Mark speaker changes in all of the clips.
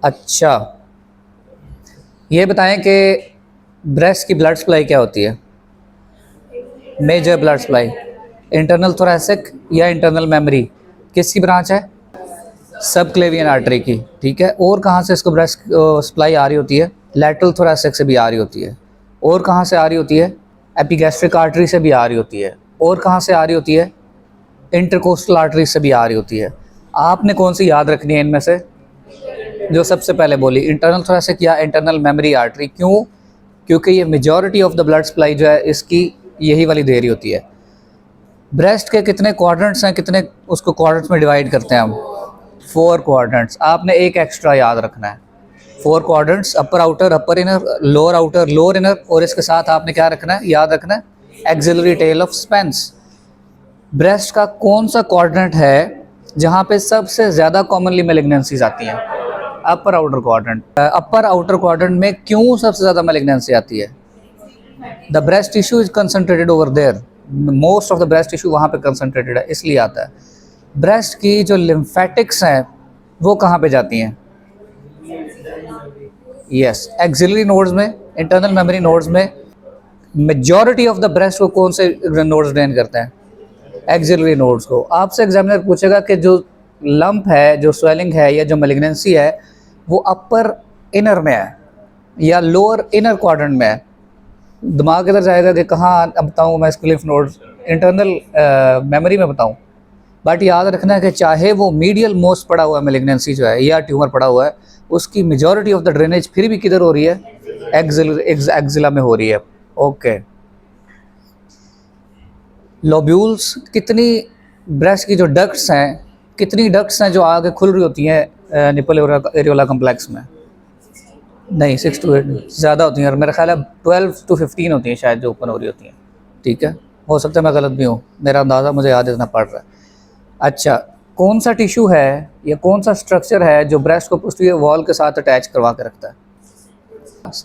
Speaker 1: अच्छा, ये बताएं कि ब्रेस्ट की ब्लड सप्लाई क्या होती है? Major blood supply internal thoracic या इंटरनल मेमोरी, किसकी ब्रांच है? सब क्लेवियन आर्टरी की। ठीक है, और कहाँ से इसको ब्रेस्ट सप्लाई आ रही होती है? लैटरल थोरैसिक से भी आ रही होती है। और कहाँ से आ रही होती है? एपिगैस्ट्रिक आर्टरी से भी आ रही होती है। और कहाँ से आ रही होती है? इंटरकोस्टल आर्टरी से भी आ रही होती है। आपने कौन सी याद रखनी है इनमें से? जो सबसे पहले बोली, इंटरनल थोरैसिक या इंटरनल मेमोरी आर्टरी। क्यों? क्योंकि ये majority of the blood supply जो है इसकी यही वाली दे रही होती है। ब्रेस्ट के कितने क्वाड्रेंट्स हैं, कितने उसको क्वाड्रेंट्स में डिवाइड करते हैं हम? 4 क्वाड्रेंट्स। आपने एक एक्स्ट्रा याद रखना है। 4 quadrants, upper outer, upper inner, lower outer, lower inner, और इसके साथ आपने क्या रखना है, याद रखना है, axillary tail of Spence. Breast का कौन सा क्वाड्रेंट है जहाँ पे सबसे ज़्यादा कॉमनली मैलिग्नेंसीज आती हैं? Upper outer quadrant. Upper outer quadrant में क्यों सबसे ज़्यादा मैलिग्नेंसी आती है? The breast tissue is concentrated over there, most of the breast tissue वहाँ पे कंसनट्रेटेड है, इसलिए आता है। ब्रेस्ट की जो लिम्फेटिक्स हैं वो कहाँ पे जाती हैं? यस, एक्सिलरी नोड्स में, इंटरनल मेमोरी नोड्स में। मेजॉरिटी ऑफ द ब्रेस्ट को कौन से नोड्स ड्रेन करते हैं? एक्सिलरी नोड्स को। आपसे एग्जामिनर पूछेगा कि जो लंप है, जो स्वेलिंग है या जो मैलिग्नेंसी है वो अपर इनर में है या लोअर इनर क्वाड्रेंट में है। दिमाग इधर जाएगा कि कहाँ अब बताऊँ मैं इसको, लिम्फ नोड्स इंटरनल मेमोरी में बताऊँ। बट याद रखना है कि चाहे वो मीडियल मोस्ट पड़ा हुआ है मैलिग्नेंसी जो है या ट्यूमर पड़ा हुआ है, उसकी मेजॉरिटी ऑफ द ड्रेनेज फिर भी किधर हो रही है? एक्सिला में हो रही है। ओके। लोब्यूल्स, कितनी ब्रेस्ट की जो डक्ट्स हैं, कितनी डक्ट्स हैं जो आगे खुल रही होती हैं निपल एरियोला कम्प्लेक्स में? नहीं, 6 to 8 ज़्यादा होती हैं, और मेरा ख्याल है 12 to 15 होती हैं शायद जो ओपन हो रही होती हैं। ठीक है, हो सकता है मैं गलत भी हूँ, मेरा अंदाज़ा मुझे याद इतना पड़ रहा है। अच्छा, कौन सा टिश्यू है या कौन सा स्ट्रक्चर है जो ब्रेस्ट को पोस्टीरियर वॉल के साथ अटैच करवा के रखता है?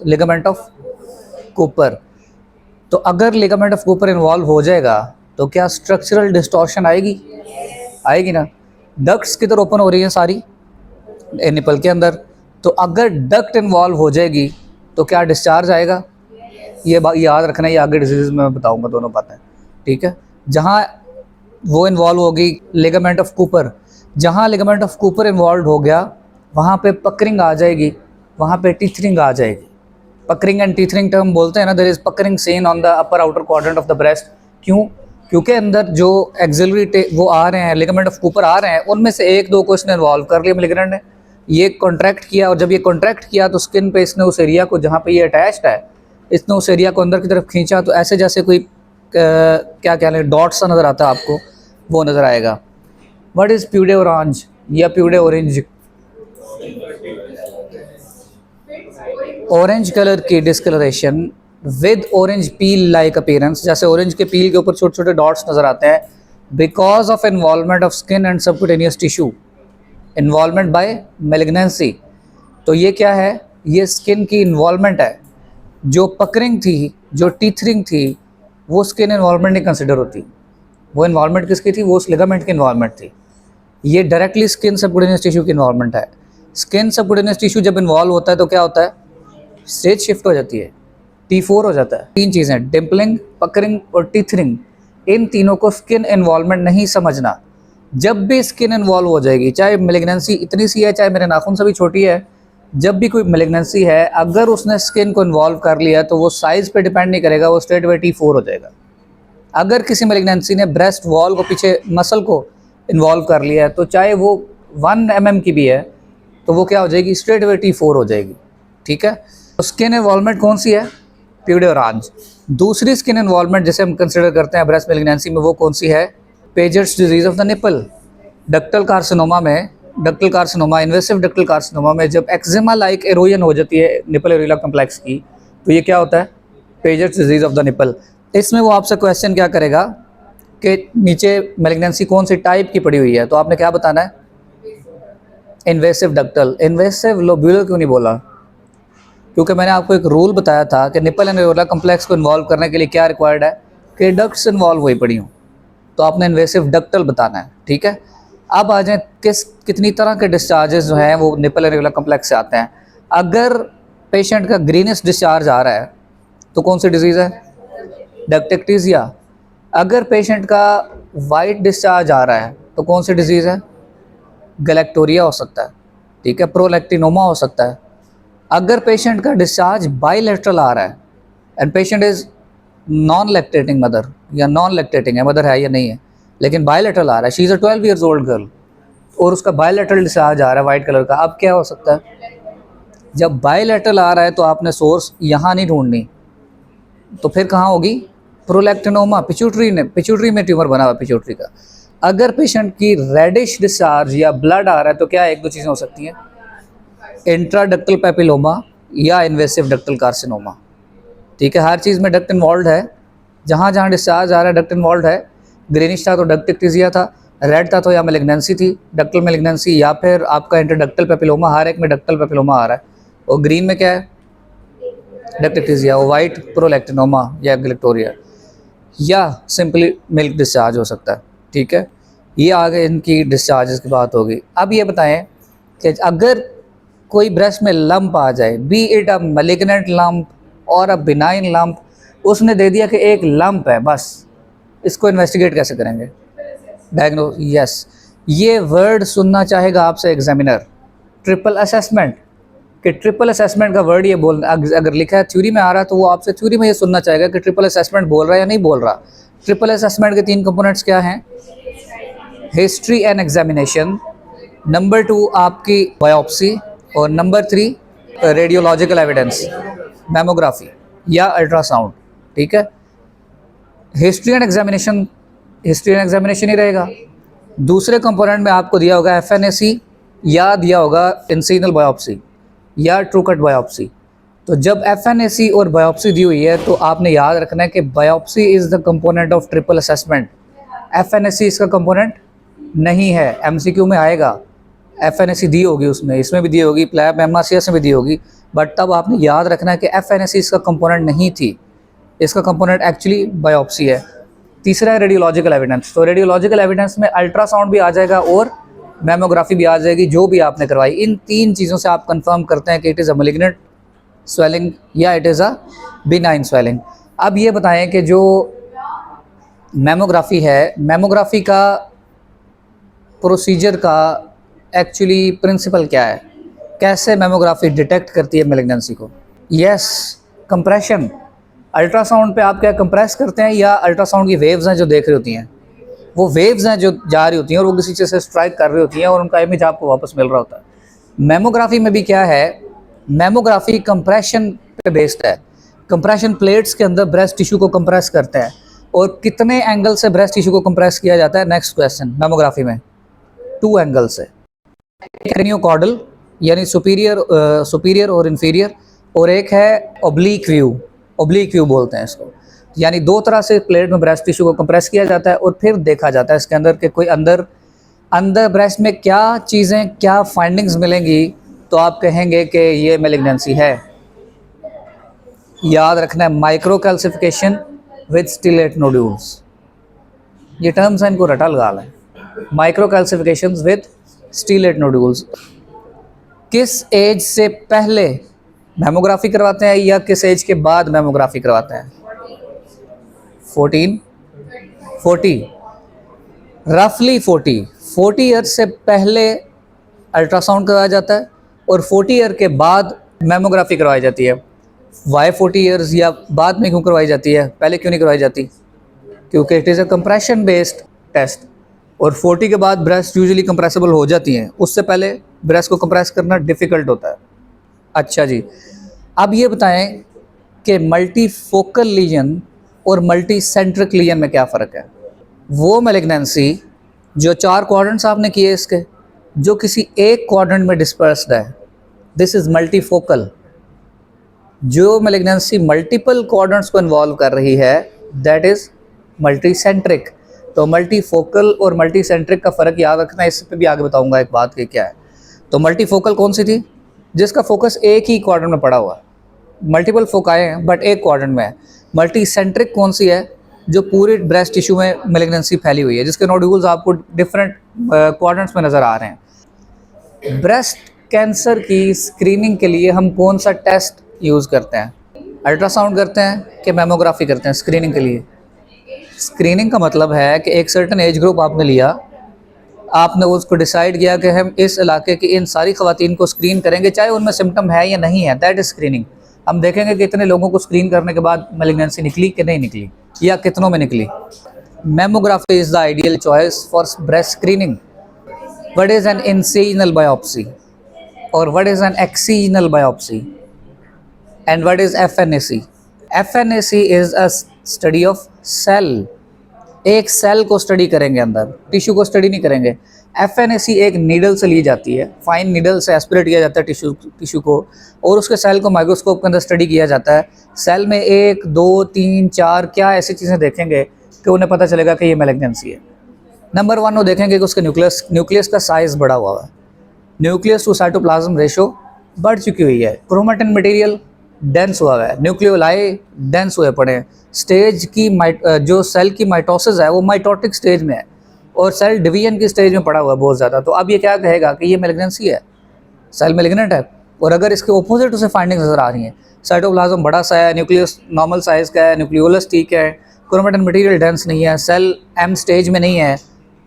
Speaker 1: Ligament of Cooper. तो अगर लिगामेंट ऑफ कूपर इन्वॉल्व हो जाएगा तो क्या स्ट्रक्चरल डिस्टॉर्शन आएगी? आएगी ना। डक्ट्स किधर ओपन हो रही है सारी? निपल के अंदर। तो अगर डक्ट इन्वॉल्व हो जाएगी तो क्या डिस्चार्ज आएगा? ये याद रखना है, ये आगे डिजीज में मैं बताऊंगा, दोनों बातें। ठीक है, जहाँ वो इन्वॉल्व होगी लिगामेंट ऑफ कूपर, जहाँ लिगामेंट ऑफ कूपर इन्वॉल्व हो गया वहाँ पे पकरिंग आ जाएगी, वहाँ पे टीथरिंग आ जाएगी। पकरिंग एंड टीथरिंग टर्म बोलते हैं ना, there is puckering seen on the upper outer quadrant of the breast. क्यों? क्योंकि अंदर जो एक्सिलरी वो आ रहे हैं, लिगामेंट ऑफ कूपर आ रहे हैं, उनमें से एक दो को इसने इन्वॉल्व कर लिया मैलिग्नेंट ने, ये कॉन्ट्रैक्ट किया, और जब ये कॉन्ट्रैक्ट किया तो स्किन पे इसने उस एरिया को जहाँ पे ये अटैच्ड है, इसने उस एरिया को अंदर की तरफ खींचा, तो ऐसे जैसे कोई क्या कह लें, डॉट सा नज़र आता है आपको, वो नज़र आएगा। व्हाट इज़ प्यूडे ऑरेंज या प्यूडे ऑरेंज? ऑरेंज कलर की discolouration with orange peel like appearance, जैसे ऑरेंज के पील के ऊपर छोटे छोटे डॉट्स नज़र आते हैं, because of involvement of skin and subcutaneous tissue, involvement by malignancy. तो ये क्या है? ये स्किन की इन्वॉल्वमेंट है। जो पकरिंग थी, जो टीथरिंग थी, वो स्किन इन्वॉल्वमेंट नहीं कंसिडर होती। वो इन्वॉल्वमेंट किसकी थी? वो उस लिगामेंट की इन्वॉल्वमेंट थी। ये डायरेक्टली स्किन सबक्यूटेनियस टिश्यू की इन्वॉल्वमेंट है। स्किन सबक्यूटेनियस टिश्यू जब इन्वॉल्व होता है तो क्या होता है? स्टेज शिफ्ट हो जाती है, T4 हो जाता है। 3 चीज़ें, डिम्पलिंग, पकरिंग और टीथरिंग, इन तीनों को स्किन इन्वॉल्वमेंट नहीं समझना। जब भी स्किन इन्वॉल्व हो जाएगी, चाहे मैलिग्नेंसी इतनी सी है, चाहे मेरे नाखून से भी छोटी है, जब भी कोई मैलिग्नेंसी है, अगर उसने स्किन को इन्वॉल्व कर लिया तो वो साइज़ पे डिपेंड नहीं करेगा, वो स्ट्रेट वे T4 हो जाएगा। अगर किसी मैलिग्नेंसी ने ब्रेस्ट वॉल को, पीछे मसल को इन्वॉल्व कर लिया है, तो चाहे वो 1 mm की भी है, तो वो क्या हो जाएगी? स्ट्रेट वे T4 हो जाएगी। ठीक है, तो स्किन इन्वॉल्वमेंट कौन सी है? प्यूडे ऑरेंज। दूसरी स्किन इन्वॉल्वमेंट जिसे हम कंसिडर करते हैं ब्रेस्ट मैलिग्नेंसी में, वो कौन सी है? Paget's disease of the nipple. Ductal carcinoma में, ductal carcinoma, invasive ductal carcinoma में जब एक्जिमा लाइक एरोजन हो जाती है निपल एरियोला कम्प्लेक्स की, तो ये क्या होता है? Paget's disease of the nipple. इसमें वो आपसे क्वेश्चन क्या करेगा कि नीचे मैलिग्नेंसी कौन सी टाइप की पड़ी हुई है, तो आपने क्या बताना है? Invasive ductal. इन्वेसिव लोब्यूलर क्यों नहीं बोला? क्योंकि मैंने आपको एक रूल बताया था कि निपल एंड एरियोला कम्प्लेक्स को इन्वॉल्व करने के लिए क्या रिक्वायर्ड है? कि डक्ट्स इन्वॉल्व हुई पड़ी हूँ, तो आपने इन्वेसिव डक्टल बताना है। ठीक है, अब आ जाए कितनी तरह के डिस्चार्जेस जो हैं वो निपल इरेगुलर कॉम्प्लेक्स से आते हैं। अगर पेशेंट का ग्रीनिश डिस्चार्ज आ रहा है तो कौन सी डिजीज़ है? डक्टिक्टीजिया। अगर पेशेंट का वाइट डिस्चार्ज आ रहा है तो कौन सी डिजीज़ है? गैलेक्टोरिया हो सकता है, ठीक है, प्रोलैक्टिनोमा हो सकता है। अगर पेशेंट का डिस्चार्ज बाइलेटरल आ रहा है and patient is non lactating mother या नॉन लैक्टेटिंग है, मदर है या नहीं है, लेकिन बाइलेटरल आ रहा है, she is a 12 years old girl और उसका बाइलेटरल डिस्चार्ज आ रहा है वाइट कलर का, अब क्या हो सकता है? जब बाइलेटरल आ रहा है तो आपने सोर्स यहाँ नहीं ढूंढनी, तो फिर कहाँ होगी? प्रोलैक्टिनोमा, पिट्यूटरी में ट्यूमर बना हुआ पिट्यूटरी का। अगर पेशेंट की रेडिश डिस्चार्ज या ब्लड आ रहा है तो क्या एक दो चीज़ें हो सकती हैं? इंट्राडक्टल पेपिलोमा या इन्वेसिव डक्टल कार्सिनोमा, ठीक है, हर चीज़ में डक्ट इन्वॉल्व है। जहाँ जहाँ डिस्चार्ज आ रहा है डक्ट इन्वॉल्व है। ग्रीनिश था तो डक्टिक्टीजिया था, रेड था तो या मेलिग्नेंसी थी, डक्टल मेलिग्नेंसी, या फिर आपका इंटरडक्टल पेपिलोमा, हर एक में डक्टल पेपिलोमा आ रहा है। और ग्रीन में क्या है? डक्टिक्टीजिया। और वाइट प्रोलैक्टिनोमा या गैलेक्टोरिया, या सिंपली मिल्क डिस्चार्ज हो सकता है, ठीक है। ये आगे इनकी डिस्चार्जेस की बात होगी। अब ये बताएं कि अगर कोई ब्रेस्ट में लंप आ जाए, B it a malignant lump और अ बिनाइन लंप, उसने दे दिया कि एक लंप है बस, इसको इन्वेस्टिगेट कैसे करेंगे? डायग्नोस, यस, ये वर्ड सुनना चाहेगा आपसे एग्जामिनर, ट्रिपल असेसमेंट। कि ट्रिपल असेसमेंट का वर्ड ये बोल, अगर लिखा है थ्योरी में आ रहा है तो वो आपसे थ्योरी में ये सुनना चाहेगा कि ट्रिपल असेसमेंट बोल रहा है या नहीं बोल रहा। ट्रिपल असेसमेंट के 3 कंपोनेंट्स क्या हैं? हिस्ट्री एंड एग्जामिनेशन, नंबर 2 आपकी बायोप्सी, और नंबर 3 रेडियोलॉजिकल एविडेंस, मैमोग्राफी या अल्ट्रासाउंड, ठीक है। हिस्ट्री एंड एग्जामिनेशन ही रहेगा। दूसरे कंपोनेंट में आपको दिया होगा FNAC या दिया होगा इंसिनल बायोप्सी या ट्रू कट बायोप्सी। तो जब FNAC और बायोप्सी दी हुई है तो आपने याद रखना है कि biopsy is the component of triple assessment, FNAC इसका कंपोनेंट नहीं है। MCQ में आएगा, FNAC दी होगी उसमें, इसमें भी दी होगी, प्लैब MRCS में भी दी होगी, बट तब आपने याद रखना है कि FNAC इसका कंपोनेंट नहीं थी, इसका कंपोनेंट एक्चुअली बायोप्सी है। तीसरा है रेडियोलॉजिकल एविडेंस। तो रेडियोलॉजिकल एविडेंस में अल्ट्रासाउंड भी आ जाएगा और मैमोग्राफी भी आ जाएगी, जो भी आपने करवाई। इन 3 चीज़ों से आप कंफर्म करते हैं कि it is a malignant swelling या it is a benign swelling. अब ये बताएं कि जो मैमोग्राफी है, मैमोग्राफी का प्रोसीजर का एक्चुअली प्रिंसिपल क्या है? कैसे मैमोग्राफी डिटेक्ट करती है मैलिग्नेंसी को? Yes, compression. अल्ट्रासाउंड पे आप क्या कंप्रेस करते हैं, या अल्ट्रासाउंड की वेव्स हैं जो देख रही होती हैं, वो वेव्स हैं जो जा रही होती हैं और वो किसी चीज़ से स्ट्राइक कर रही होती हैं और उनका इमेज आपको वापस मिल रहा होता है। मैमोग्राफी में भी क्या है? मैमोग्राफी कंप्रेशन पे बेस्ड है। कंप्रेशन प्लेट्स के अंदर ब्रेस्ट टिश्यू को कंप्रेस करते हैं। और कितने एंगल से ब्रेस्ट टिश्यू को कंप्रेस किया जाता है? Next question. मैमोग्राफी में 2 एंगल से, क्रेनियोकॉर्डल यानी सुपीरियर और इन्फीरियर, और एक है ऑब्लिक व्यू बोलते हैं इसको, यानी 2 तरह से प्लेट में ब्रेस्ट टिश्यू को कंप्रेस किया जाता है और फिर देखा जाता है इसके अंदर कि कोई अंदर ब्रेस्ट में क्या चीज़ें, क्या फाइंडिंग्स मिलेंगी, तो आप कहेंगे कि ये मैलिग्नेंसी है। याद रखना है, micro calcification with stellate nodules, ये टर्म्स हैं, इनको रटा लगा लें। Micro calcification with stellate nodules. किस एज से पहले मैमोग्राफी करवाते हैं या किस एज के बाद मैमोग्राफी करवाते हैं? 40 रफली 40 ईयर्स से पहले अल्ट्रासाउंड करवाया जाता है और 40 ईयर के बाद मैमोग्राफी करवाई जाती है। वाई 40 ईयर्स या बाद में क्यों करवाई जाती है, पहले क्यों नहीं करवाई जाती? क्योंकि it is a compression based test और 40 के बाद ब्रेस्ट यूजुअली कंप्रेसिबल हो जाती हैं, उससे पहले ब्रेस्ट को कंप्रेस करना डिफ़िकल्ट होता है। अच्छा जी, अब ये बताएं कि मल्टीफोकल लीजन और मल्टी सेंट्रिक लीजन में क्या फ़र्क है? वो मैलिग्नेंसी जो 4 क्वाड्रेंट्स आपने किए इसके, जो किसी एक क्वाड्रेंट में डिस्पर्स्ड है, दिस इज़ मल्टीफोकल। जो मैलिग्नेंसी मल्टीपल क्वाड्रेंट्स को इन्वॉल्व कर रही है, दैट इज़ मल्टीसेंट्रिक। तो मल्टीफोकल और मल्टीसेंट्रिक का फ़र्क याद रखना, इस पे भी आगे बताऊंगा एक बात कि क्या है। तो मल्टीफोकल कौन सी थी? जिसका फोकस एक ही क्वाड्रेंट में पड़ा हुआ है, मल्टीपल फोकाएँ हैं बट एक क्वाड्रेंट में है। मल्टीसेंट्रिक कौन सी है? जो पूरे ब्रेस्ट टिश्यू में मैलिग्नेंसी फैली हुई है, जिसके नोड्यूल्स आपको डिफरेंट क्वाड्रेंट्स में नज़र आ रहे हैं। ब्रेस्ट कैंसर की स्क्रीनिंग के लिए हम कौन सा टेस्ट यूज़ करते हैं? अल्ट्रासाउंड करते हैं कि मैमोग्राफी करते हैं स्क्रीनिंग के लिए? स्क्रीनिंग का मतलब है कि एक सर्टन एज ग्रुप आपने लिया, आपने उसको डिसाइड किया कि हम इस इलाके की इन सारी ख़वातीन को स्क्रीन करेंगे, चाहे उनमें सिम्टम है या नहीं है, दैट इज़ स्क्रीनिंग। हम देखेंगे कि इतने लोगों को स्क्रीन करने के बाद मैलिग्नेंसी निकली कि नहीं निकली, या कितनों में निकली। Mammography is the ideal choice for breast screening. What is an incisional biopsy और what is an excisional biopsy and what is FNAC? FNAC is a study of cell. एक सेल को स्टडी करेंगे, अंदर टिश्यू को study नहीं करेंगे। FNAC एक needle से ली जाती है, फाइन नीडल से एस्पिरेट किया जाता है टिश्यू को, और उसके सेल को माइक्रोस्कोप के अंदर स्टडी किया जाता है। सेल में 1, 2, 3, 4 क्या ऐसी चीज़ें देखेंगे कि उन्हें पता चलेगा कि ये मैलिग्नेंसी है। नंबर 1 वो देखेंगे कि उसके न्यूक्लियस का साइज़ बढ़ा हुआ है, न्यूक्लियस टू साइटोप्लाज्म रेशो बढ़ चुकी हुई है, क्रोमेटिन मटेरियल डेंस हुआ है, न्यूक्लियोलाई डेंस हुए पड़े हैं, स्टेज की जो सेल की माइटोसिस है वो माइटोटिक स्टेज में है और सेल डिवीजन की स्टेज में पड़ा हुआ है बहुत ज़्यादा। तो अब ये क्या कहेगा कि ये मैलिग्नेंसी है, सेल मैलिग्नेंट है। और अगर इसके ऑपोजिट उसे फाइंडिंग्स नज़र आ रही हैं, साइटोप्लाज्म बड़ा सा है, न्यूक्लियस नॉर्मल साइज़ का है, न्यूक्लियोलस ठीक है, क्रोमेटिन मटेरियल डेंस नहीं है, सेल M स्टेज में नहीं है,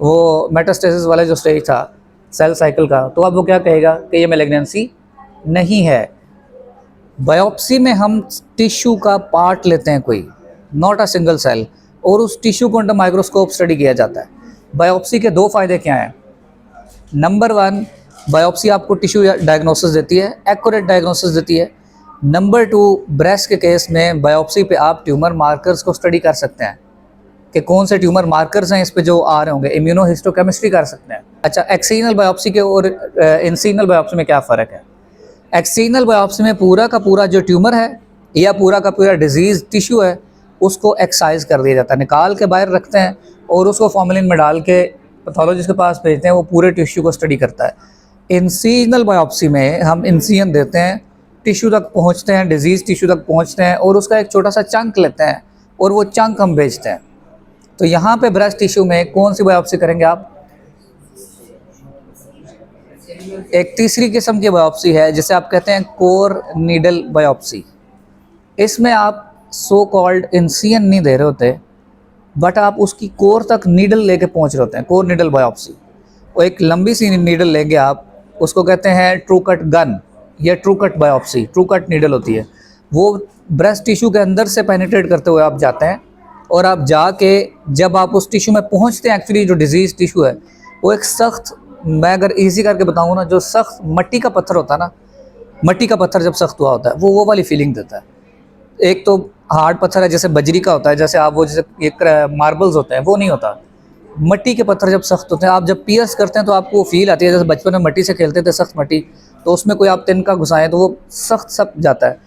Speaker 1: वो मेटास्टेसिस वाला जो स्टेज था सेल साइकिल का, तो अब वो क्या कहेगा कि ये मैलिग्नेंसी नहीं है। बायोप्सी में हम टिश्यू का पार्ट लेते हैं कोई, नॉट अ सिंगल सेल, और उस टिश्यू को अंडर माइक्रोस्कोप स्टडी किया जाता है। बायोप्सी के 2 फ़ायदे क्या हैं? नंबर 1, बायोप्सी आपको टिश्यू डायग्नोसिस देती है, एक्यूरेट डायग्नोसिस देती है। नंबर 2, ब्रेस्ट के केस में बायोप्सी पे आप ट्यूमर मार्कर्स को स्टडी कर सकते हैं कि कौन से ट्यूमर मार्कर्स हैं इस पे जो आ रहे होंगे, इम्यूनोहिस्टोकेमिस्ट्री कर सकते हैं। अच्छा, एक्सिजनल बायोप्सी के और इंसिजनल बायोप्सी में क्या फ़र्क है? एक्सिजनल बायोप्सी में पूरा का पूरा जो ट्यूमर है या पूरा का पूरा डिजीज़ टिश्यू है उसको एक्साइज कर दिया जाता है, निकाल के बाहर रखते हैं और उसको फॉर्मेलिन में डाल के पैथोलॉजिस्ट के पास भेजते हैं, वो पूरे टिश्यू को स्टडी करता है। इंसिजनल बायोप्सी में हम इंसिजन देते हैं, टिश्यू तक पहुंचते हैं, डिजीज़ टिश्यू तक पहुंचते हैं और उसका एक छोटा सा चंक लेते हैं और वो चंक हम भेजते हैं। तो यहाँ पे ब्रेस्ट टिश्यू में कौन सी बायोप्सी करेंगे आप? एक तीसरी किस्म की बायोप्सी है जिसे आप कहते हैं कोर नीडल बायोप्सी। इसमें आप सो कॉल्ड इंसिजन नहीं दे रहे होते, बट आप उसकी कोर तक नीडल लेके पहुंच रहे होते हैं, कोर नीडल बायोप्सी। वो एक लंबी सी नीडल लेंगे आप, उसको कहते हैं ट्रू कट गन या true cut biopsy. True cut needle होती है, वो ब्रेस्ट टिश्यू के अंदर से पेनिट्रेट करते हुए आप जाते हैं और आप जाके जब आप उस टिश्यू में पहुंचते हैं, एक्चुअली जो डिजीज़ टिश्यू है वो एक सख्त, मैं अगर ईजी करके बताऊँ ना, जो सख्त मट्टी का पत्थर होता है ना, मट्टी का पत्थर जब सख्त हुआ होता है वो वाली फीलिंग देता है। एक तो हार्ड पत्थर है जैसे बजरी का होता है, जैसे आप वो जैसे एक मार्बल्स होते हैं वो नहीं होता। मट्टी के पत्थर जब सख्त होते हैं, आप जब पियर्स करते हैं तो आपको वो फील आती है जैसे बचपन में मट्टी से खेलते थे, सख्त मट्टी, तो उसमें कोई आप तिनका घुसाएं तो वो सख्त सब जाता है।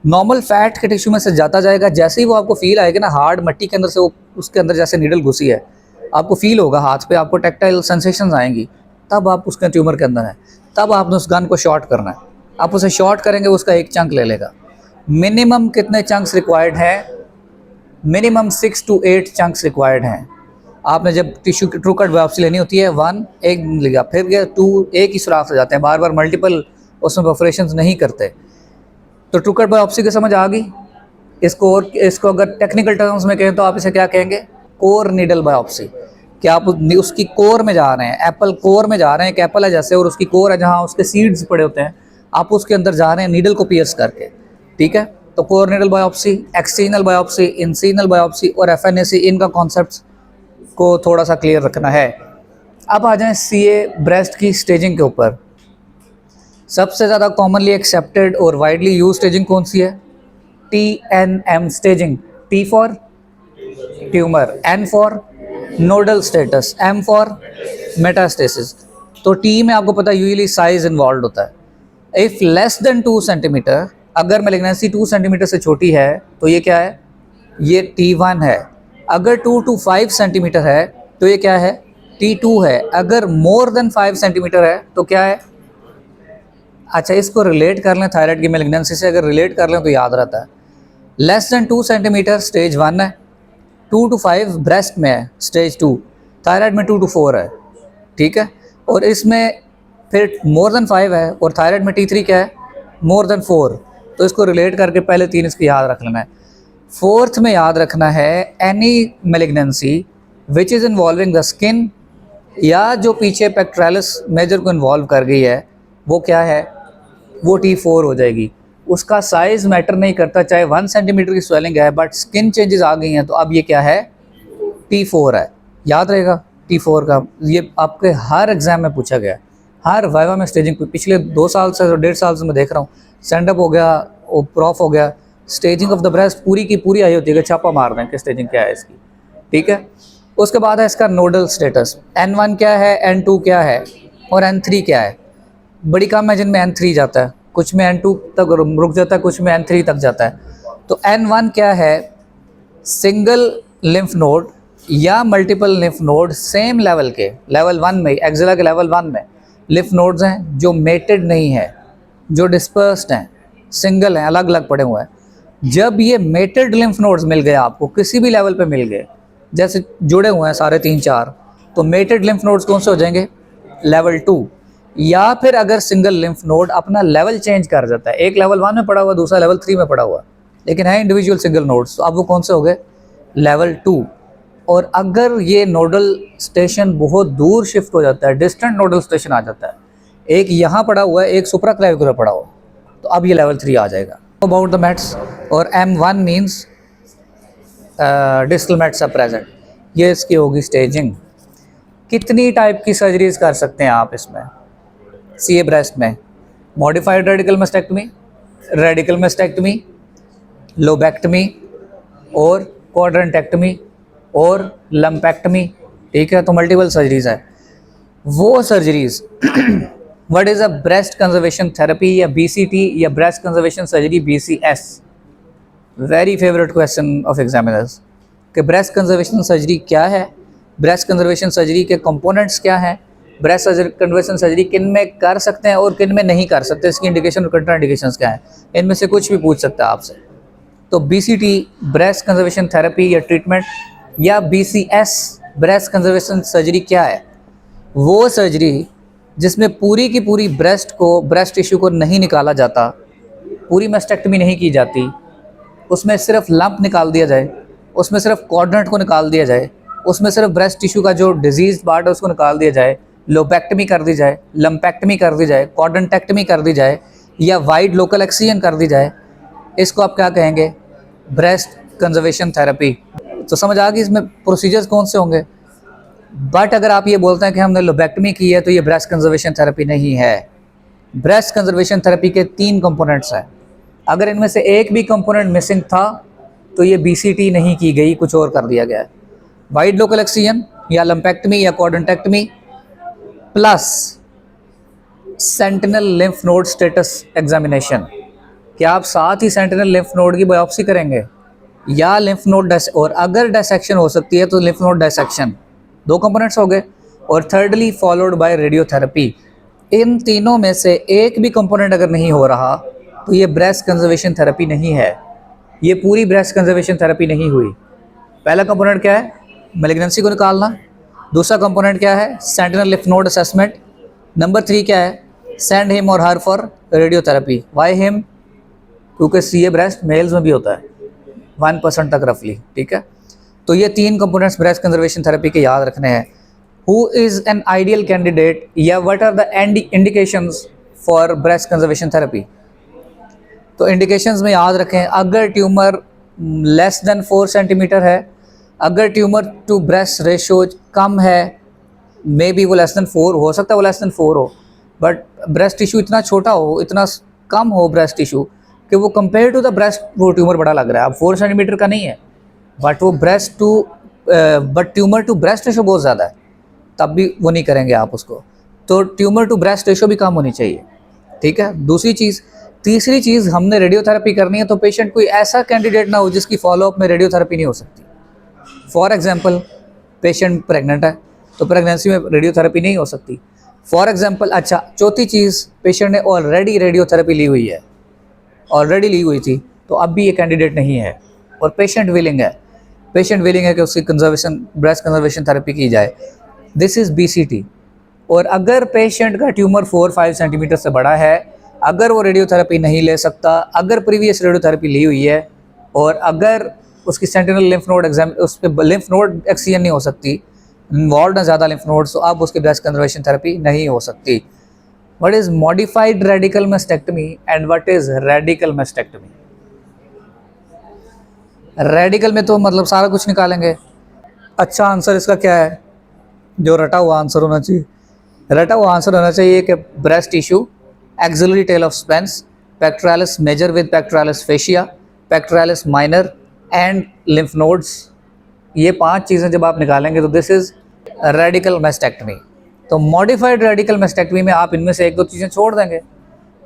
Speaker 1: नॉर्मल फैट के टिश्यू में से जाता जाएगा, जैसे ही वो आपको फील आएगा ना हार्ड मट्टी के अंदर से, वो उसके अंदर जैसे नीडल घुसी है, आपको फील होगा हाथ पे, आपको टेक्टाइल सेंसेशंस आएंगी, तब आप उसके ट्यूमर के अंदर हैं, तब आपने उस गन को शॉर्ट करना है। आप उसे शॉर्ट करेंगे, उसका एक चंक ले लेगा। मिनिमम कितने चंक्स रिक्वायर्ड हैं? मिनिमम 6 to 8 चंक्स रिक्वायर्ड हैं। आपने जब टिश्यू की ट्रू कट बायोप्सी लेनी होती है, 1 एक लिया, फिर गया 2 एक ही सुराख से जाते हैं, बार बार मल्टीपल उसमें परफोरेशंस नहीं करते। तो ट्रू कट बायोप्सी की समझ आ गई। इसको अगर टेक्निकल टर्म्स में कहें तो आप इसे क्या कहेंगे? Core needle biopsy. कि आप उसकी कोर में जा रहे हैं, एप्पल कोर में जा रहे हैं, एक एप्पल है जैसे और उसकी कोर है जहाँ उसके सीड्स पड़े होते हैं, आप उसके अंदर जा रहे हैं नीडल को पियर्स करके, ठीक है। तो core needle biopsy, external biopsy, incisional biopsy और FNAC, इनका कॉन्सेप्ट्स को थोड़ा सा क्लियर रखना है। अब आ जाएं CA ब्रेस्ट की स्टेजिंग के ऊपर। सबसे ज़्यादा कॉमनली एक्सेप्टेड और वाइडली यूज स्टेजिंग कौन सी है? TNM staging. T for tumour, N for nodal status, M for metastasis. तो T में आपको पता है यूजुअली साइज इन्वॉल्व होता है। इफ़ लेस देन 2 सेंटीमीटर, अगर मैलिग्नेंसी 2 सेंटीमीटर से छोटी है तो ये क्या है? ये T1 है। अगर 2 to 5 सेंटीमीटर है तो ये क्या है? T2 है। अगर मोर देन 5 सेंटीमीटर है तो क्या है? अच्छा, इसको रिलेट कर लें थायराइड की मैलिग्नेंसी से, अगर रिलेट कर लें तो याद रहता है। लेस देन 2 सेंटीमीटर स्टेज 1 है, 2 to 5 ब्रेस्ट में है स्टेज 2, थायराइड में 2 to 4 है। ठीक है। और इसमें फिर मोर देन 5 है और थायराइड में T3 क्या है, मोर देन 4। तो इसको रिलेट करके पहले 3 इसको याद रख लेना है। फोर्थ में याद रखना है any malignancy which is involving the skin, या जो पीछे पेक्ट्रालिस मेजर को इन्वॉल्व कर गई है वो क्या है, वो T4 हो जाएगी। उसका साइज़ मैटर नहीं करता, चाहे 1 सेंटीमीटर की स्वेलिंग है बट स्किन चेंजेस आ गई हैं तो अब ये क्या है, T4 है। याद रहेगा T4 का, ये आपके हर एग्ज़ाम में पूछा गया है, हर वाइवा में स्टेजिंग पिछले 2 साल से 1.5 साल से मैं देख रहा हूँ। स्टैंड अप हो गया, प्रॉफ हो गया, स्टेजिंग ऑफ द ब्रेस्ट पूरी की पूरी आई होती है कि छापा मार दें कि स्टेजिंग क्या है इसकी, ठीक है। उसके बाद है इसका नोडल स्टेटस, N1 क्या है, N2 क्या है और N3 क्या है। बड़ी कम है जिनमें N3 जाता है, कुछ में N2 तक रुक जाता है, कुछ में N3 तक जाता है। तो N1 क्या है, सिंगल लिम्फ नोड या multiple lymph node same level के, लेवल 1 में, एक्जिला के लेवल 1 में लिम्फ नोड्स हैं जो मेटेड नहीं है, जो डिस्पर्स्ड हैं, सिंगल हैं, अलग अलग पड़े हुए हैं। जब ये मेटेड लिम्फ नोड्स मिल गए आपको, किसी भी लेवल पे मिल गए, जैसे जुड़े हुए हैं सारे 3-4, तो मेटेड लिम्फ नोड्स कौन से हो जाएंगे, लेवल 2। या फिर अगर सिंगल लिम्फ नोड अपना लेवल चेंज कर जाता है, एक लेवल 1 में पड़ा हुआ, दूसरा लेवल 3 में पड़ा हुआ, लेकिन है इंडिविजुअल सिंगल नोड्स, तो अब वो कौन से हो गए, लेवल 2। और अगर ये नोडल स्टेशन बहुत दूर शिफ्ट हो जाता है, डिस्टेंट नोडल स्टेशन आ जाता है, एक यहाँ पड़ा हुआ है, एक सुप्राक्लेविकुलर पड़ा हुआ, तो अब ये लेवल 3 आ जाएगा। अबाउट द मेट्स, और M1 means distal mets are present, ये इसकी होगी स्टेजिंग। कितनी टाइप की सर्जरीज कर सकते हैं आप इसमें, CA ब्रेस्ट में, मॉडिफाइड रेडिकल मेस्टेक्टमी, लोबेक्टमी और क्वाड्रेंटेक्टमी और लंपेक्टमी, ठीक है। तो मल्टीपल सर्जरीज है। वो surgeries what is a breast conservation therapy या BCT या breast conservation surgery BCS, very favourite question of examiners कि ब्रेस्ट कंजर्वेशन सर्जरी क्या है, ब्रेस्ट कंजर्वेशन सर्जरी के कंपोनेंट्स क्या हैं, ब्रेस्ट कंजर्वेशन सर्जरी किन में कर सकते हैं और किन में नहीं कर सकते, इसकी इंडिकेशन और कंट्राइंडिकेशंस क्या हैं, इनमें से कुछ भी पूछ सकता है आपसे। तो BCT ब्रेस्ट कंजर्वेशन थेरेपी या ट्रीटमेंट या BCS ब्रेस्ट कंजर्वेशन सर्जरी क्या है, वो सर्जरी जिसमें पूरी की पूरी ब्रेस्ट टिश्यू को नहीं निकाला जाता, पूरी मेस्टेक्टमी नहीं की जाती, उसमें सिर्फ लंप निकाल दिया जाए, उसमें सिर्फ क्वाड्रेंट को निकाल दिया जाए, उसमें सिर्फ ब्रेस्ट टिश्यू का जो डिजीज पार्ट है उसको निकाल दिया जाए, लोबेक्टमी कर दी जाए, लंपेक्टमी कर दी जाए, क्वाड्रेंटेक्टमी कर दी जाए या वाइड लोकल एक्सिजन कर दी जाए, इसको आप क्या कहेंगे, ब्रेस्ट कंजर्वेशन थेरेपी। तो समझ आ गई इसमें प्रोसीजर्स कौन से होंगे। बट अगर आप ये बोलते हैं कि हमने लोबेक्टमी की है तो ये ब्रेस्ट कंजर्वेशन थेरेपी नहीं है। ब्रेस्ट कंजर्वेशन थेरेपी के 3 कंपोनेंट्स हैं, अगर इनमें से एक भी कंपोनेंट मिसिंग था तो ये BCT नहीं की गई, कुछ और कर दिया गया है। वाइड लोकल एक्सिजन या लंपेक्टमी या quadrantectomy plus sentinel lymph node status examination, क्या आप साथ ही सेंटिनल लिम्फ नोड की बायोप्सी करेंगे या लिम्फ नोड और अगर डायसेक्शन हो सकती है तो लिम्फ नोड डायसेक्शन, 2 कंपोनेंट्स हो गए। और थर्डली फॉलोड बाय रेडियोथेरेपी। इन तीनों में से एक भी कंपोनेंट अगर नहीं हो रहा तो ये ब्रेस्ट कंजर्वेशन थेरेपी नहीं है, ये पूरी ब्रेस्ट कंजर्वेशन थेरेपी नहीं हुई। पहला कंपोनेंट क्या है, मैलिग्नेंसी को निकालना। दूसरा कंपोनेंट क्या है, sentinel lymph node assessment. Number 3 क्या है, send him or her for radiotherapy. Why him, क्योंकि CA ब्रेस्ट मेल्स में भी होता है 1% तक रफली, ठीक है। तो ये 3 कंपोनेंट्स ब्रेस्ट कंजर्वेशन थेरेपी के याद रखने हैं। Who is an ideal candidate या what are the indications for breast conservation therapy. तो इंडिकेशंस में याद रखें, अगर ट्यूमर लेस देन 4 सेंटीमीटर है, अगर ट्यूमर टू ब्रेस्ट रेशो कम है, मे बी वो लेस देन 4 हो सकता है, वो लेस देन 4 हो, बट ब्रेस्ट टिश्यू इतना छोटा हो, इतना कम हो ब्रेस्ट टिश्यू कि वो कंपेयर टू द ब्रेस्ट वो ट्यूमर बड़ा लग रहा है। अब 4 सेंटीमीटर का नहीं है बट वो but tumour to breast ratio बहुत ज़्यादा है, तब भी वो नहीं करेंगे आप उसको। तो ट्यूमर टू ब्रेस्ट रेशो भी कम होनी चाहिए, ठीक है। तीसरी चीज़ हमने रेडियोथेरेपी करनी है तो पेशेंट कोई ऐसा कैंडिडेट ना हो जिसकी फॉलोअप में रेडियोथेरेपी नहीं हो सकती। फॉर एग्जांपल पेशेंट प्रेग्नेंट है तो प्रेगनेंसी में रेडियोथेरेपी नहीं हो सकती, फॉर एग्जांपल। अच्छा, चौथी चीज़, पेशेंट ने ऑलरेडी रेडियोथेरेपी ली हुई है, ऑलरेडी ली हुई थी, तो अब भी ये कैंडिडेट नहीं है और पेशेंट विलिंग है कि उसकी ब्रेस्ट कंजर्वेशन थेरेपी की जाए। This is BCT। और अगर पेशेंट का ट्यूमर 4-5 सेंटीमीटर से बड़ा है, अगर वो रेडियोथेरेपी नहीं ले सकता, अगर प्रीवियस रेडियोथेरेपी ली हुई है और अगर उसकी सेंटिनल लिम्फ नोड एग्जाम उस पर लिम्फ नोड एक्सचेंज नहीं हो सकती, इन्वॉल्व ना ज़्यादा लिम्फ नोड्स, तो अब उसकी ब्रेस्ट कंजर्वेशन थेरेपी नहीं हो सकती। What is modified radical mastectomy and what is radical mastectomy? Radical में तो मतलब सारा कुछ निकालेंगे। अच्छा आंसर इसका क्या है? जो रटा हुआ आंसर होना चाहिए, रटा हुआ आंसर होना चाहिए कि breast tissue, axillary tail of Spence, pectoralis major with pectoralis fascia, pectoralis minor and lymph nodes. ये 5 चीज़ें जब आप निकालेंगे तो दिस इज़ रेडिकल मेस्टेक्टमी। तो मॉडिफाइड रेडिकल मेस्टेक्टमी में आप इनमें से 1-2 चीज़ें छोड़ देंगे।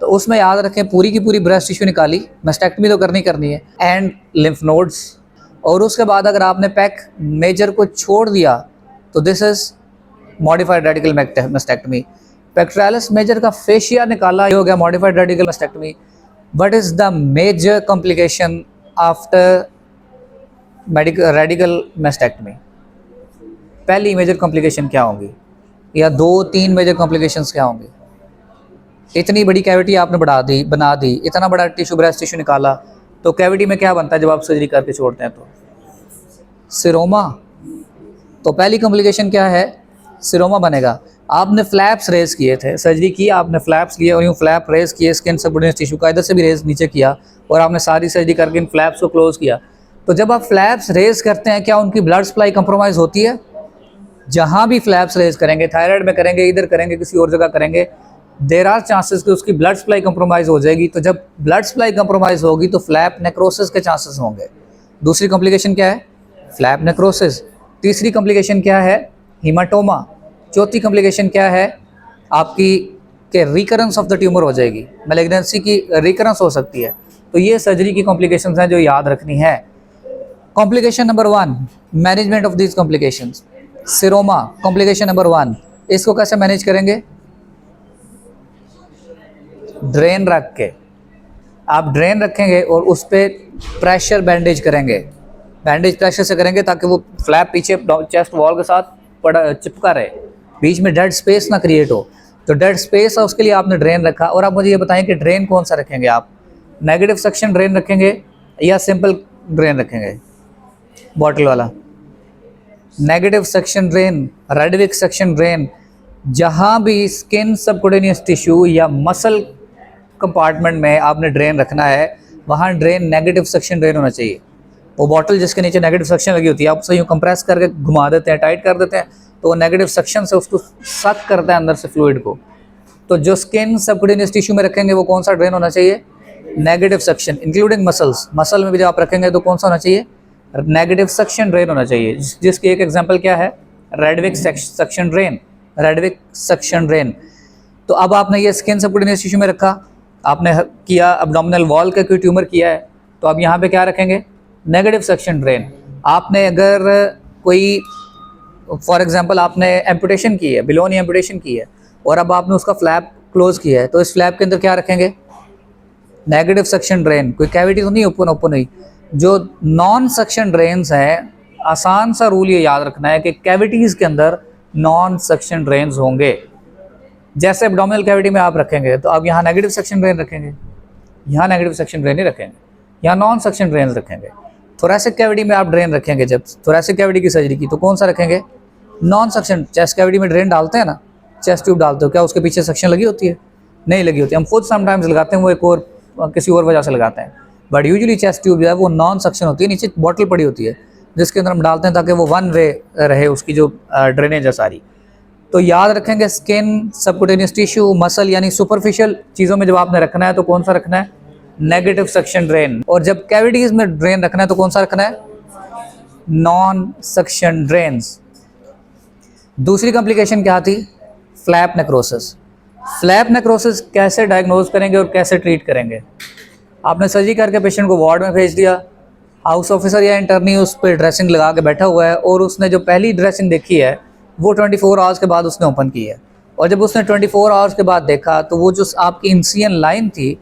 Speaker 1: तो उसमें याद रखें पूरी की पूरी ब्रेस्ट टिश्यू निकाली, मेस्टेक्टमी तो करनी है, एंड लिम्फ नोड्स। और उसके बाद अगर आपने पैक मेजर को छोड़ दिया तो this is modified radical mastectomy. Pectoralis major का फेशिया निकाला, ये हो गया modified radical mastectomy. What is the major complication after radical mastectomy? पहली मेजर कॉम्प्लिकेशन क्या होंगी, या 2-3 मेजर कॉम्प्लिकेशंस क्या होंगी? इतनी बड़ी कैविटी आपने बना दी, इतना बड़ा टिश्यू ब्रेस्ट टिश्यू निकाला, तो कैविटी में क्या बनता है जब आप सर्जरी करके छोड़ते हैं? तो सिरोमा। तो पहली कॉम्प्लिकेशन क्या है? सिरोमा बनेगा। आपने फ्लैप्स रेज किए थे, सर्जरी की, आपने फ्लैप्स लिए और यूँ फ्लैप रेज किए, स्किन सबक्यूटेनियस टिश्यू का इधर से भी रेज नीचे किया और आपने सारी सर्जरी करके इन फ्लैप्स को क्लोज किया। तो जब आप फ्लैप्स रेज करते हैं, क्या उनकी ब्लड सप्लाई कंप्रोमाइज़ होती है? जहाँ भी फ्लैप्स रेज करेंगे, थायराइड में करेंगे, इधर करेंगे, किसी और जगह करेंगे, देर आर चांसेस कि उसकी ब्लड सप्लाई कंप्रोमाइज़ हो जाएगी। तो जब ब्लड सप्लाई कंप्रोमाइज़ होगी तो फ्लैप नेक्रोसिस के चांसेस होंगे। दूसरी कॉम्प्लिकेशन क्या है? Flap necrosis. तीसरी कॉम्प्लिकेशन क्या है? हीमाटोमा। चौथी कॉम्प्लिकेशन क्या है आपकी? कि रिकरेंस ऑफ द ट्यूमर हो जाएगी, मैलिग्नेंसी की रिकरेंस हो सकती है। तो ये सर्जरी की कॉम्प्लिकेशंस हैं जो याद रखनी है। Complication number 1, management of these complications. Seroma complication number 1, इसको कैसे मैनेज करेंगे? ड्रेन रख के, आप ड्रेन रखेंगे और उस पर प्रेशर बैंडेज करेंगे। बैंडेज प्रेशर से करेंगे ताकि वो फ्लैप पीछे चेस्ट वॉल के साथ चिपका रहे, बीच में डेड स्पेस ना क्रिएट हो। तो डेड स्पेस है, उसके लिए आपने ड्रेन रखा। और आप मुझे ये बताएं कि ड्रेन कौन सा रखेंगे आप? नेगेटिव सक्शन ड्रेन रखेंगे या सिंपल ड्रेन रखेंगे? बॉटल वाला negative suction drain, Redivac suction drain. जहाँ भी स्किन सबक्यूटेनियस टिश्यू या मसल कंपार्टमेंट में आपने ड्रेन रखना है, वहाँ ड्रेन नेगेटिव सक्शन ड्रेन होना चाहिए। वो बॉटल जिसके नीचे नेगेटिव सक्शन लगी होती है, आप उसे यूँ कंप्रेस करके घुमा देते हैं, टाइट कर देते हैं, तो वो नेगेटिव सक्शन से उसको सक करता है अंदर से फ्लूइड को। तो जो स्किन सबक्यूटेनियस टिश्यू में रखेंगे वो कौन सा ड्रेन होना चाहिए? Negative suction, including muscles. Muscle में भी जब आप रखेंगे तो कौन सा होना चाहिए? नेगेटिव सक्शन ड्रेन होना चाहिए। जिसकी एक एग्जाम्पल क्या है? रेडविक suction drain, Redivac suction drain. तो अब आपने ये स्किन सबक्यूटेनियस टिश्यू में रखा, आपने किया एब्डोमिनल वॉल का कोई ट्यूमर किया है, तो अब यहाँ पे क्या रखेंगे? Negative suction drain. आपने अगर कोई फॉर एग्जांपल आपने एम्पुटेशन की है, बिलोनी एम्पुटेशन की है, और अब आपने उसका फ्लैप क्लोज किया है, तो इस फ्लैप के अंदर क्या रखेंगे? Negative suction drain. कोई कैविटी तो नहीं ओपन नहीं। जो नॉन सक्शन ड्रेन्स हैं, आसान सा रूल ये याद रखना है कि कैविटीज़ के अंदर नॉन सक्शन ड्रेन्स होंगे। जैसे एब्डोमिनल कैविटी में आप रखेंगे तो आप यहाँ नेगेटिव सक्शन ड्रेन रखेंगे, यहाँ नेगेटिव सक्शन ड्रेन ही रखेंगे, यहाँ नॉन सक्शन ड्रेन रखेंगे। थोरेसिक कैविटी में आप ड्रेन रखेंगे, जब थोरेसिक कैविटी की सर्जरी की तो कौन सा रखेंगे? Non suction. चेस्ट कैविटी में ड्रेन डालते हैं ना, चेस्ट ट्यूब डालते हो, क्या उसके पीछे सक्शन लगी होती है? नहीं लगी होती। हम खुद समटाइम्स लगाते हैं, वो एक और किसी और वजह से लगाते हैं, बट यूजुअली चेस्ट ट्यूब जो है वो नॉन सक्शन होती है, नीचे बॉटल पड़ी होती है जिसके अंदर हम डालते हैं ताकि वो वन वे रहे, उसकी जो ड्रेनेज है सारी। तो याद रखेंगे स्किन सबक्यूटेनियस टिश्यू, मसल यानी सुपरफिशियल चीज़ों में जब आपने रखना है तो कौन सा रखना है? Negative suction drain. और जब कैविटीज़ में ड्रेन रखना है तो कौन सा रखना है? Non suction drains. दूसरी कॉम्प्लिकेशन क्या थी? Flap necrosis. फ्लैप नेक्रोसिस कैसे डायग्नोज करेंगे और कैसे ट्रीट करेंगे? आपने सर्जरी करके पेशेंट को वार्ड में भेज दिया, हाउस ऑफिसर या इंटर्नी उस पर ड्रेसिंग लगा के बैठा हुआ है और उसने जो पहली ड्रेसिंग देखी है वो 24 आवर्स के बाद उसने ओपन की है। और जब उसने 24 आवर्स के बाद देखा तो वो जो आपकी इंसियन लाइन थी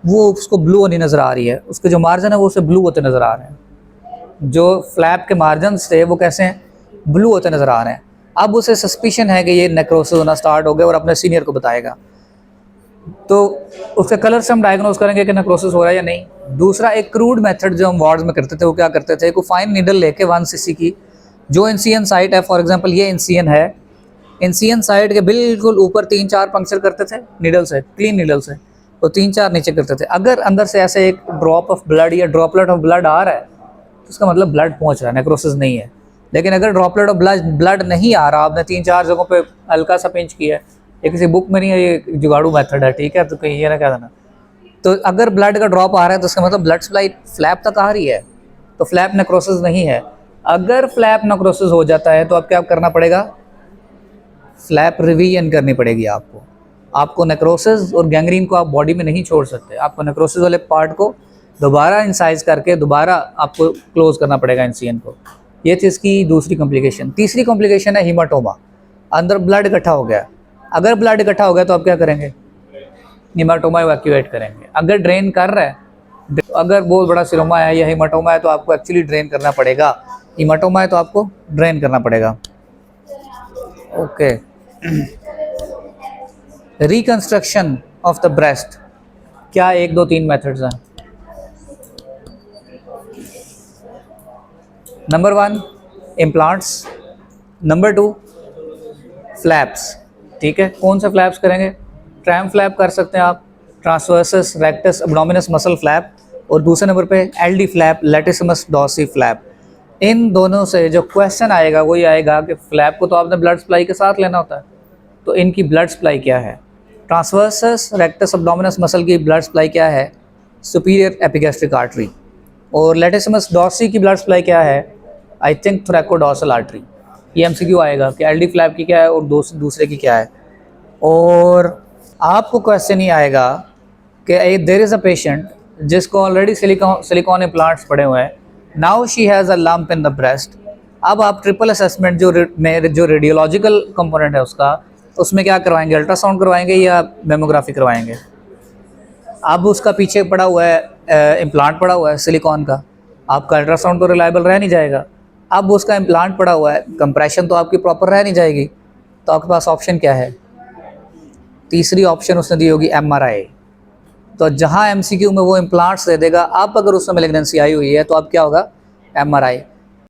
Speaker 1: वो उसको ब्लू होनी नज़र आ रही है, उसके जो मार्जिन है वो उसे ब्लू होते नज़र आ रहे हैं। जो फ्लैप के मार्जिन थे वो कैसे हैं? ब्लू होते नज़र आ रहे हैं। अब उसे सस्पिशन है कि ये नेक्रोसिस होना स्टार्ट हो गया और अपने सीनियर को बताएगा, तो उसके कलर से हम डायग्नोज करेंगे कि नेक्रोसिस हो रहा है या नहीं। दूसरा, एक क्रूड मेथड जो हम वार्ड्स में करते थे, वो क्या करते थे, एक फाइन नीडल लेके 1 cc की जो इंसियन साइट है, फॉर एग्जांपल ये इंसियन है, इंसियन साइट के बिल्कुल ऊपर 3-4 पंक्चर करते थे नीडल से, क्लीन नीडल से, तो 3-4 नीचे करते थे। अगर अंदर से ऐसे एक ड्रॉप ऑफ ब्लड या ड्रॉपलेट ऑफ ब्लड आ रहा है तो उसका मतलब ब्लड पहुंच रहा है, नेक्रोसिस नहीं है। लेकिन अगर ड्रॉपलेट ऑफ ब्लड नहीं आ रहा, आपने 3-4 जगहों पे हल्का सा पिंच किया है, ये किसी बुक में नहीं है, ये जुगाड़ू मेथड है, ठीक है, तो कहीं ये ना क्या देना। तो अगर ब्लड का ड्रॉप आ रहा है तो उसका मतलब ब्लड सप्लाई फ्लैप तक आ रही है, तो फ्लैप नेक्रोसिस नहीं है। अगर फ्लैप नेक्रोसिस हो जाता है तो अब क्या करना पड़ेगा, फ्लैप रिवीजन करनी पड़ेगी आपको। आपको नेक्रोसिस और गैंग्रीन को आप बॉडी में नहीं छोड़ सकते, आपको नेक्रोसिस वाले पार्ट को दोबारा इंसाइज करके दोबारा आपको क्लोज करना पड़ेगा इंसियन को। ये थी इसकी दूसरी कॉम्प्लिकेशन। तीसरी कॉम्प्लिकेशन है हीमाटोमा, अंदर ब्लड इकट्ठा हो गया। अगर ब्लड इकट्ठा हो गया तो आप क्या करेंगे, हीमाटोमा इवैक्यूएट करेंगे। अगर ड्रेन कर रहा है, अगर बहुत बड़ा सिरोमा है या हीमाटोमा है तो आपको एक्चुअली ड्रेन करना पड़ेगा, हीमाटोमा है तो आपको ड्रेन करना पड़ेगा। Okay, reconstruction of the breast, क्या 1 2 3 मेथड्स हैं। नंबर 1 इम्प्लांट्स, नंबर 2 फ्लैप्स, ठीक है। कौन से फ्लैप्स करेंगे, ट्रैम फ्लैप कर सकते हैं आप, transversus rectus abdominis muscle flap, और दूसरे नंबर पे LD flap, latissimus dorsi flap. इन दोनों से जो क्वेश्चन आएगा वही आएगा कि फ्लैप को तो आपने ब्लड सप्लाई के साथ लेना होता है, तो इनकी ब्लड सप्लाई क्या है। ट्रांसवर्सस रेक्टस एब्डोमिनस मसल की ब्लड सप्लाई क्या है, सुपीरियर एपिगैस्ट्रिक आर्टरी, और लैटिसिमस डॉर्सी की ब्लड सप्लाई क्या है, आई थिंक थोरैकोडोर्सल आर्टरी। ये एमसीक्यू आएगा कि एलडी फ्लैप की क्या है और दूसरे की क्या है। और आपको क्वेश्चन ही आएगा कि देयर इज़ अ पेशेंट जिसको ऑलरेडी सिलिकॉन इम्प्लांट्स पड़े हुए हैं, now she has a lump in the breast. अब आप ट्रिपल असेसमेंट जो रेडियोलॉजिकल कंपोनेंट है उसका, उसमें क्या करवाएंगे, अल्ट्रासाउंड करवाएंगे या मेमोग्राफी करवाएंगे। अब उसका पीछे पड़ा हुआ है इम्प्लांट पड़ा हुआ है सिलिकॉन का, आपका अल्ट्रासाउंड तो रिलायबल रह नहीं जाएगा। अब उसका इम्प्लांट पड़ा हुआ है, कंप्रेशन तो आपकी प्रॉपर रह नहीं जाएगी, तो आपके पास ऑप्शन क्या है, तीसरी ऑप्शन उसने दी होगी एमआरआई। तो जहां एमसीक्यू में वो इम्प्लांट्स दे देगा, अब अगर उसमें मैलिग्नेंसी आई हुई है तो अब क्या होगा, एमआरआई।